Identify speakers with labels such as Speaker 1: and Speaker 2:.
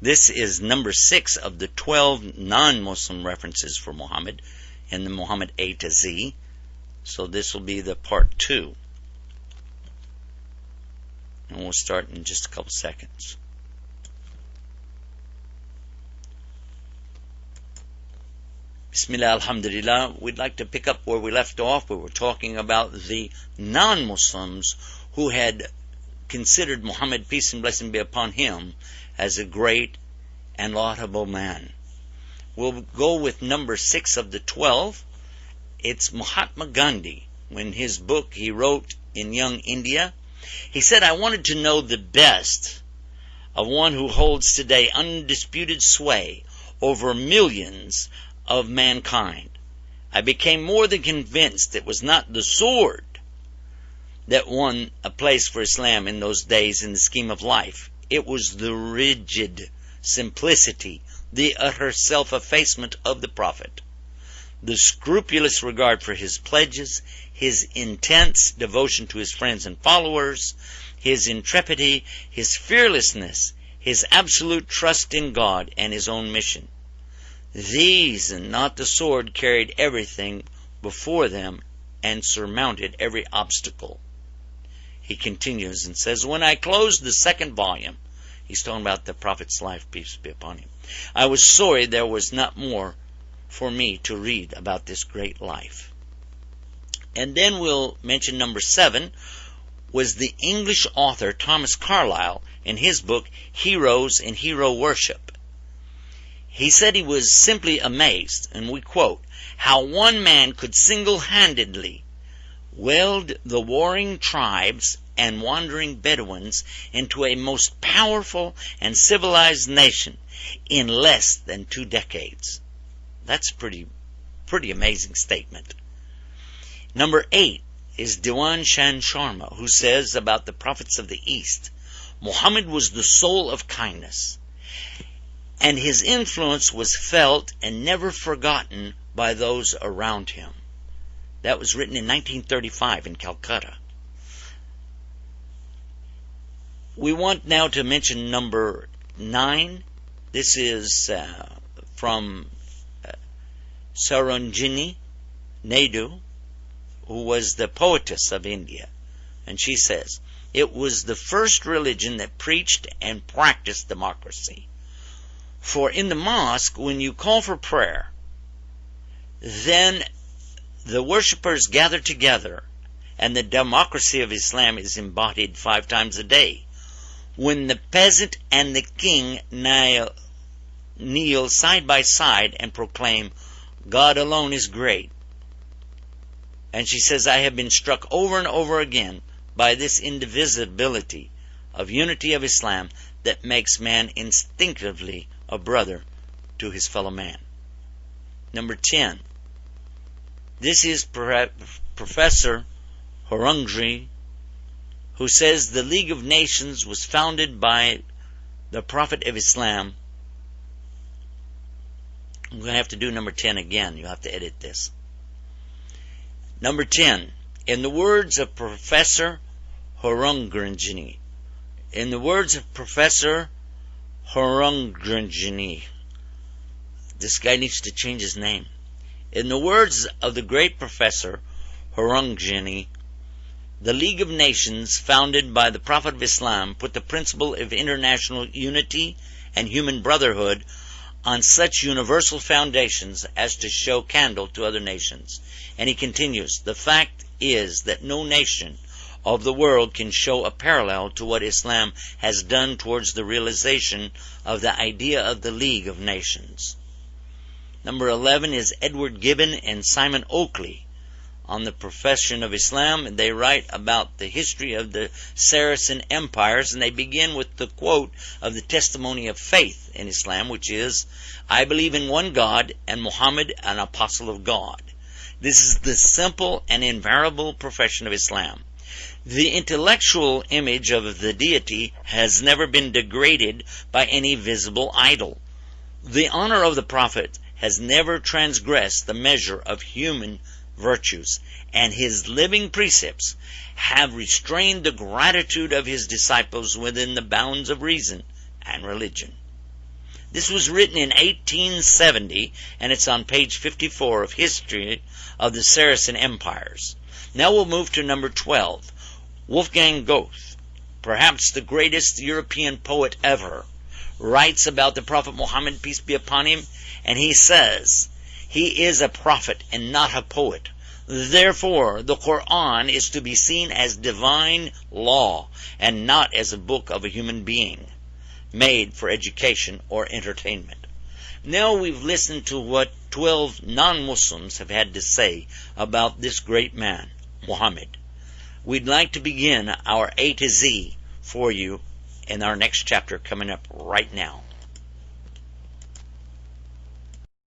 Speaker 1: This is number 6 of the 12 non-Muslim references for Muhammad in the Muhammad A to Z. So this will be the part 2. And we'll start in just a couple seconds. Bismillah, alhamdulillah. We'd like to pick up where we left off. We were talking about the non-Muslims who had considered Muhammad, peace and blessing be upon him, as a great and laudable man. We'll go with number 6 of the 12. It's Mahatma Gandhi. When his book he wrote in Young India, he said, "I wanted to know the best of one who holds today undisputed sway over millions of mankind. I became more than convinced it was not the sword that won a place for Islam in those days in the scheme of life. It was the rigid simplicity, the utter self-effacement of the Prophet, the scrupulous regard for his pledges, his intense devotion to his friends and followers, his intrepidity, his fearlessness, his absolute trust in God and his own mission. These, and not the sword, carried everything before them and surmounted every obstacle." He continues and says, "When I closed the 2nd volume," he's talking about the Prophet's life, peace be upon him, "I was sorry there was not more for me to read about this great life." And then we'll mention number 7 was the English author Thomas Carlyle in his book Heroes and Hero Worship. He said he was simply amazed, and we quote, "how one man could single-handedly weld the warring tribes and wandering Bedouins into a most powerful and civilized nation in less than 2 decades. That's pretty amazing statement. Number 8 is Diwan Chand Sharma, who says about the prophets of the East, "Muhammad was the soul of kindness, and his influence was felt and never forgotten by those around him." That was written in 1935 in Calcutta. We want now to mention number 9. This is from Sarojini Naidu, who was the poetess of India. And she says, "It was the first religion that preached and practiced democracy. For in the mosque, when you call for prayer, then the worshippers gather together, and the democracy of Islam is embodied 5 times a day. When the peasant and the king kneel side by side and proclaim, 'God alone is great.'" And she says, "I have been struck over and over again by this indivisibility of unity of Islam that makes man instinctively a brother to his fellow man." Number 10. This is Professor Horungji, who says the League of Nations was founded by the Prophet of Islam. I'm going to have to do number 10 again. You'll have to edit this. Number 10. In the words of Professor Horungji, this guy needs to change his name. In the words of the great Professor Horungji, the League of Nations, founded by the Prophet of Islam, put the principle of international unity and human brotherhood on such universal foundations as to show candle to other nations. And he continues, "The fact is that no nation of the world can show a parallel to what Islam has done towards the realization of the idea of the League of Nations." Number 11 is Edward Gibbon and Simon Oakley on the profession of Islam. They write about the history of the Saracen empires, and they begin with the quote of the testimony of faith in Islam, which is, "I believe in one God and Muhammad, an apostle of God." This is the simple and invariable profession of Islam. The intellectual image of the deity has never been degraded by any visible idol. The honor of the Prophet has never transgressed the measure of human virtues, and his living precepts have restrained the gratitude of his disciples within the bounds of reason and religion. This was written in 1870, and it's on page 54 of History of the Saracen Empires. Now we'll move to number 12. Wolfgang Goethe, perhaps the greatest European poet ever, writes about the Prophet Muhammad, peace be upon him, and he says, "He is a prophet and not a poet. Therefore, the Quran is to be seen as divine law and not as a book of a human being, made for education or entertainment." Now we've listened to what 12 non-Muslims have had to say about this great man, Muhammad. We'd like to begin our A to Z for you in our next chapter coming up right now.